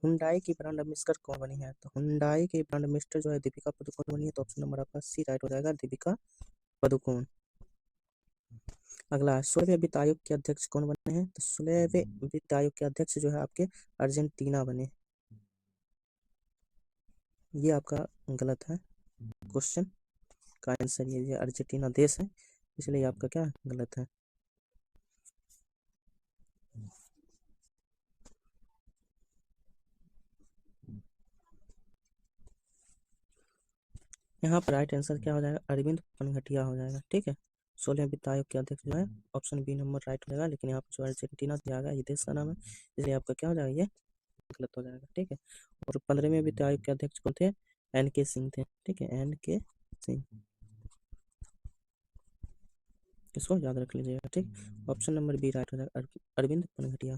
Hyundai की brand ambassador कौन बनी है? तो हुंडई की ब्रांड एम्बेसडर जो है दीपिका पादुकोण बनी है, तो ऑप्शन नंबर आपका सी राइट हो जाएगा, दीपिका पादुकोण। अगला है 16वें वित्त आयोग के अध्यक्ष कौन बने हैं? तो 16वें वित्त आयोग के अध्यक्ष जो है आपके अर्जेंटीना बने। ये आपका गलत है क्वेश्चन का आंसर, ये अर्जेंटीना देश है, इसलिए आपका क्या गलत है। यहाँ पर राइट आंसर क्या हो जाएगा? अरविंद पनघटिया हो जाएगा। ठीक है, 16वें वित्त आयोग के अध्यक्ष जो है ऑप्शन बी नंबर राइट हो जाएगा, लेकिन यहाँ पर जो अर्जेंटीना दिया गया ये देश का नाम है, इसलिए आपका क्या हो जाएगा? ये गलत हो जाएगा। ठीक है, और 15वें वित्त आयोग के अध्यक्ष कौन थे? NK सिंह थे। ठीक है, NK सिंह, इसको याद रख लीजिएगा। ठीक, ऑप्शन नंबर बी राइट हो जाएगा, अरविंद पनघटिया।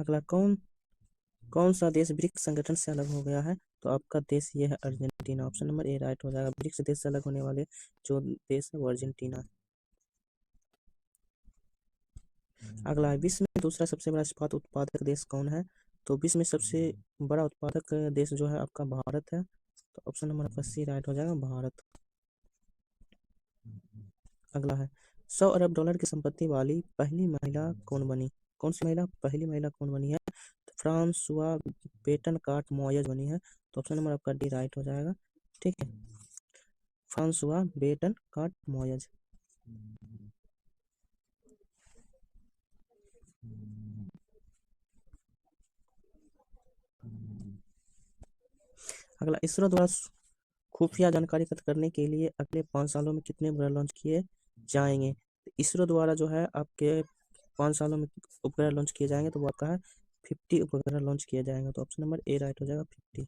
अगला कौन सा देश ब्रिक्स संगठन से अलग हो गया है? तो आपका देश ये है Argentina, option number A right हो जाएगा। ब्रिक्स देश से अलग होने वाले जो देश है वो अर्जेंटीना है। अगला है विश्व में दूसरा सबसे बड़ा इस्पात उत्पादक देश कौन है? तो विश्व में सबसे बड़ा उत्पादक देश जो है आपका भारत है, तो ऑप्शन नंबर आपका सी राइट हो जाएगा, भारत। अगला है 100 अरब डॉलर की संपत्ति वाली पहली महिला कौन बनी? कौन सी महिला पहली महिला कौन बनी है? तो फ्रांसुआ बेटनकार्ट मोयज बनी है, तो ऑप्शन नंबर आपका डी राइट हो जाएगा। ठीक है, फ्रांसुआ बेटनकार्ट मोयज। अगला इसरो द्वारा खुफिया जानकारी एकत्र करने के लिए अगले 5 सालों में कितने उपग्रह लॉन्च किए जाएंगे? तो इसरो द्वारा जो है आपके 5 सालों में उपग्रह लॉन्च किए जाएंगे, तो वो आपका है 50 उपग्रह लॉन्च किए जाएंगे, तो ऑप्शन नंबर ए राइट हो जाएगा, 50।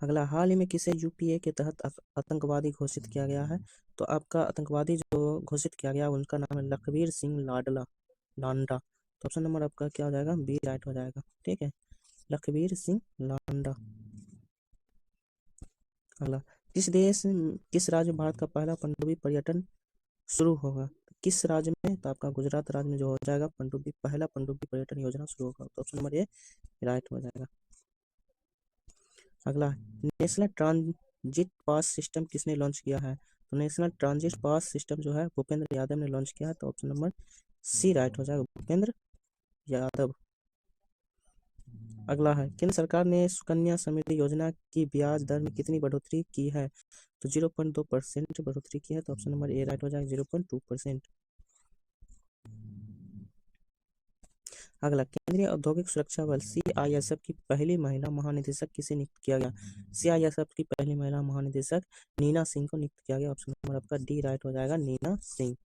अगला हाल ही में किसे यूपीए के तहत आतंकवादी घोषित किया गया है? तो आपका आतंकवादी जो घोषित किया गया उनका नाम है लखबीर सिंह लांडा, तो ऑप्शन नंबर आपका क्या हो जाएगा? बी राइट हो जाएगा। ठीक है, लखबीर सिंह लांडा। अगला किस राज्य में भारत का पहला पनडुब्बी पर्यटन शुरू होगा? किस राज्य में? तो आपका गुजरात राज्य में जो हो जाएगा पहला पनडुब्बी पर्यटन योजना शुरू होगा, तो ऑप्शन नंबर ए राइट हो जाएगा। अगला नेशनल ट्रांजिट पास सिस्टम किसने लॉन्च किया है? तो नेशनल ट्रांजिट पास सिस्टम जो है भूपेंद्र यादव ने लॉन्च किया है, तो ऑप्शन नंबर सी राइट हो जाएगा, भूपेंद्र यादव। अगला है केंद्र सरकार ने सुकन्या समृद्धि योजना की ब्याज दर में कितनी बढ़ोतरी की है? तो 0.2% बढ़ोतरी की है, तो ऑप्शन नंबर ए राइट हो जाएगा, 0.2%। अगला केंद्रीय औद्योगिक सुरक्षा बल CISF की पहली महिला महानिदेशक किसे नियुक्त किया गया? CISF की पहली महिला महानिदेशक नीना सिंह को नियुक्त किया गया, ऑप्शन नंबर आपका डी राइट हो जाएगा, नीना सिंह।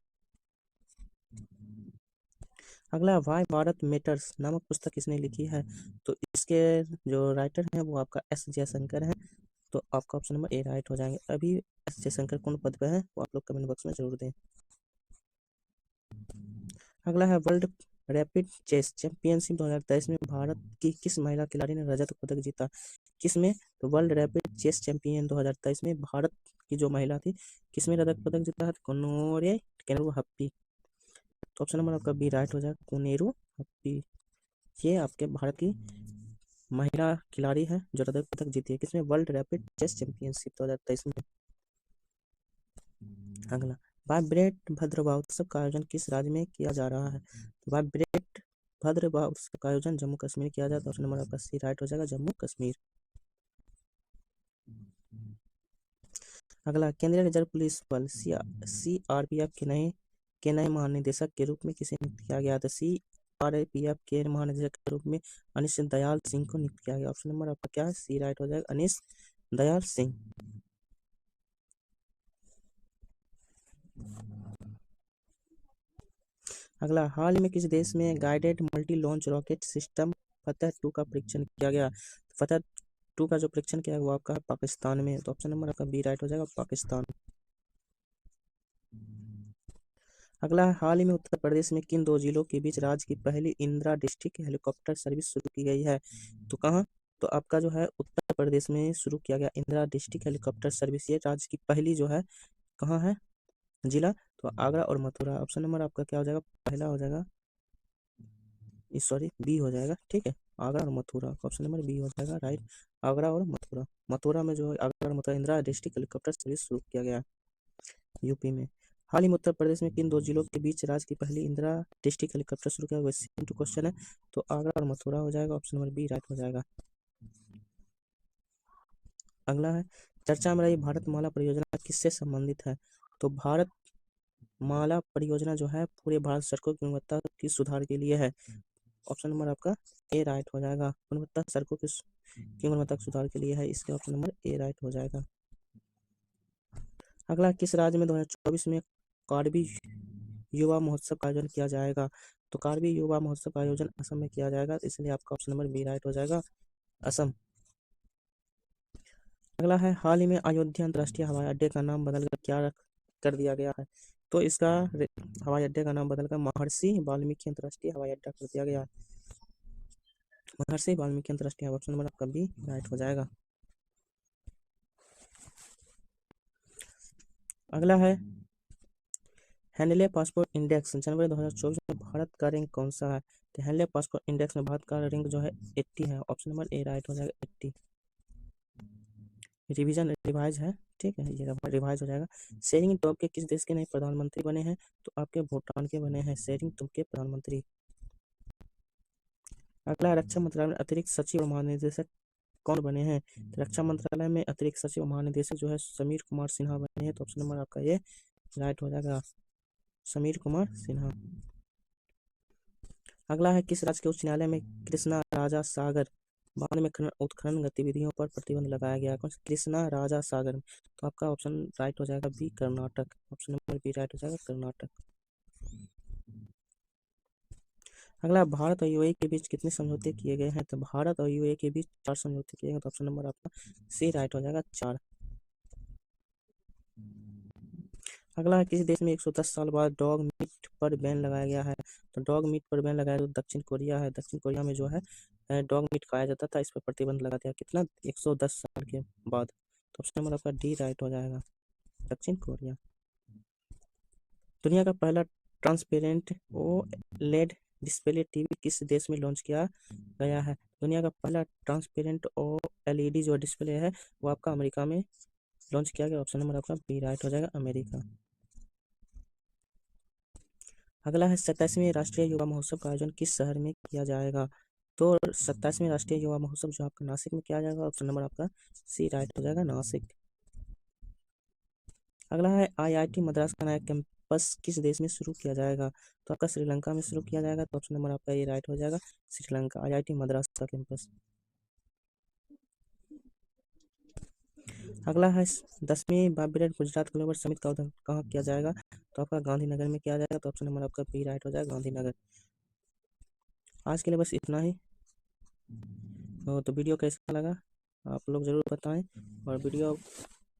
अगला वाई भारत मैटर्स नामक पुस्तक किसने लिखी है? तो इसके जो राइटर हैं वो आपका S जयशंकर हैं, तो आपका ऑप्शन नंबर ए राइट हो जाएंगे। अभी S जयशंकर कौन पद पे है वो आप लोग कमेंट बॉक्स में जरूर दें। अगला है वर्ल्ड रैपिड चेस चैंपियनशिप 2023 में भारत की किस महिला खिलाड़ी ने रजत पदक जीता? किसमें? तो वर्ल्ड रैपिड चेस चैंपियन 2023 में भारत की जो महिला थी किसमें रजत पदक जीता है? कोनेरू हप्पी, तो ऑप्शन नंबर आपका बी राइट हो जाएगा, कोनेरू हप्पी। ये आपके भारत की महिला खिलाड़ी है जो रजत पदक जीती है, किसमें? वर्ल्ड रैपिड चेस चैंपियनशिप 2023 में। अगला वाइब्रेट भद्रवाह उत्सव का आयोजन किस राज्य में किया जा रहा है? वाइब्रेट भद्रवाह उत्सव का आयोजन जम्मू कश्मीर किया जाता है, ऑप्शन नंबर आपका सी राइट हो जाएगा, जम्मू कश्मीर। अगला केंद्रीय रिजर्व पुलिस बल CRPF के नए महानिदेशक के रूप में किसे नियुक्त किया गया था? CRPF के महानिदेशक के रूप में अनिश दयाल सिंह को नियुक्त किया गया, ऑप्शन नंबर आपका क्या है? सी राइट हो जाएगा, अनिश दयाल सिंह। अगला हाल ही में किस देश में guided multi launch rocket system फतह 2 का परीक्षण किया गया? फतह 2 का जो परीक्षण किया गया वो आपका है पाकिस्तान में, तो ऑप्शन नंबर आपका बी राइट हो जाएगा, पाकिस्तान। अगला हाल ही में उत्तर प्रदेश में किन 2 जिलों के बीच राज्य की पहली इंदिरा डिस्ट्रिक्ट हेलीकॉप्टर सर्विस शुरू की गई है? तो कहाँ? तो आपका जो है उत्तर प्रदेश में शुरू किया गया इंदिरा डिस्ट्रिक्ट हेलीकॉप्टर सर्विस, ये राज्य की पहली जो है कहाँ है जिला? तो आगरा और मथुरा। ऑप्शन नंबर आपका क्या हो जाएगा? पहला हो जाएगा, सॉरी बी हो जाएगा, ठीक है। आगरा और मथुरा, ऑप्शन नंबर बी हो जाएगा राइट। आगरा और मथुरा, मथुरा में जो है आगरा और Mathura Indira district helicopter service शुरू किया गया यूपी में। हाल ही में उत्तर प्रदेश में किन दो जिलों के बीच राज्य की पहली इंदिरा डिस्ट्रिक्ट हेलीकॉप्टर शुरू किया गया? सेम टू क्वेश्चन है, तो आगरा और मथुरा हो जाएगा, ऑप्शन नंबर बी राइट हो जाएगा। अगला है, चर्चा में रही भारतमाला परियोजना किससे संबंधित है? तो भारत माला परियोजना जो है पूरे भारत सड़कों की गुणवत्ता की सुधार के लिए है। ऑप्शन नंबर आपका ए राइट हो जाएगा। गुणवत्ता सड़कों की गुणवत्ता के सुधार के लिए है, इसलिए ऑप्शन नंबर ए राइट हो जाएगा। अगला, किस राज्य में 2024 में कार्बी युवा महोत्सव का आयोजन किया जाएगा? तो कार्बी युवा महोत्सव का आयोजन असम में किया जाएगा, इसलिए आपका ऑप्शन नंबर बी राइट हो जाएगा, असम। अगला है, हाल ही में अयोध्या अंतर्राष्ट्रीय हवाई अड्डे का नाम बदलकर क्या कर दिया गया है? तो इसका हवाई अड्डे का नाम बदलकर महर्षि वाल्मीकि अंतर्राष्ट्रीय हवाई अड्डा कर दिया गया है। महर्षि वाल्मीकि अंतर्राष्ट्रीय, ऑप्शन नंबर आपका बी राइट हो जाएगा। अगला है, हैंडले पासपोर्ट इंडेक्स जनवरी 2024 में भारत का रैंक कौन सा है? तो हैंडले पासपोर्ट इंडेक्स में भारत का रैंक जो है 80 है, ऑप्शन नंबर ए राइट हो जाएगा, 80। रिवीजन रिवाइज है, ठीक है, ये रिवाइज हो जाएगा। शेरिंग टोब्गे किस देश के नए प्रधानमंत्री बने हैं? तो आपके भूटान के बने हैं शेरिंग टोब्गे प्रधानमंत्री। अगला, रक्षा मंत्रालय में अतिरिक्त सचिव और महानिदेशक कौन बने हैं? तो रक्षा मंत्रालय में अतिरिक्त सचिव और महानिदेशक जो है समीर कुमार सिन्हा बने हैं, तो ऑप्शन नंबर आपका ये राइट हो जाएगा, समीर कुमार सिन्हा। अगला है, किस राज्य के उच्च न्यायालय में कृष्णा राजा सागर बांध में उत्खनन गतिविधियों पर प्रतिबंध लगाया गया? कौन सा? कृष्णा राजा सागर, तो आपका ऑप्शन राइट हो जाएगा B Karnataka, option number B right हो जाएगा, कर्नाटक। अगला, भारत और यूएई के बीच कितने समझौते किए गए हैं? तो भारत और यूएई के बीच 4 समझौते किए गए, तो ऑप्शन नंबर आपका सी राइट हो जाएगा, 4। अगला है, किसी देश में 110 साल बाद डॉग मीट पर बैन लगाया गया है? तो डॉग मीट पर बैन लगाया तो दक्षिण कोरिया है। दक्षिण कोरिया में जो है डॉग मीट खाया जाता था, इस पर प्रतिबंध लगा दिया कितना, 110 साल के बाद, तो ऑप्शन नंबर आपका डी राइट हो जाएगा, दक्षिण कोरिया। दुनिया का पहला ट्रांसपेरेंट ओलेड डिस्प्ले टीवी किस देश में लॉन्च किया गया है? दुनिया का पहला ट्रांसपेरेंट ओ एलईडी जो डिस्प्ले है वो आपका अमेरिका में लॉन्च किया गया, ऑप्शन नंबर आपका बी राइट हो जाएगा, अमेरिका। अगला है, 27वें राष्ट्रीय युवा महोत्सव का आयोजन किस शहर में किया जाएगा? तो 27वें राष्ट्रीय युवा महोत्सव जो आपका नासिक में किया जाएगा, ऑप्शन नंबर आपका सी राइट हो जाएगा, नासिक। अगला है, आईआईटी मद्रास का नया कैंपस किस देश में शुरू किया जाएगा? तो आपका श्रीलंका में शुरू किया जाएगा, तो ऑप्शन नंबर आपका ये राइट हो जाएगा, श्रीलंका, आईआईटी मद्रास का कैंपस। अगला है, 10वीं वाइब्रेंट गुजरात ग्लोबल समिट का उद्घाटन कहाँ किया जाएगा? तो आपका गांधीनगर में किया जाएगा, तो ऑप्शन नंबर आपका बी राइट हो जाएगा, गांधीनगर। आज के लिए बस इतना ही। तो वीडियो कैसा लगा आप लोग ज़रूर बताएं, और वीडियो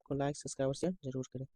को लाइक सब्सक्राइब और शेयर जरूर करें।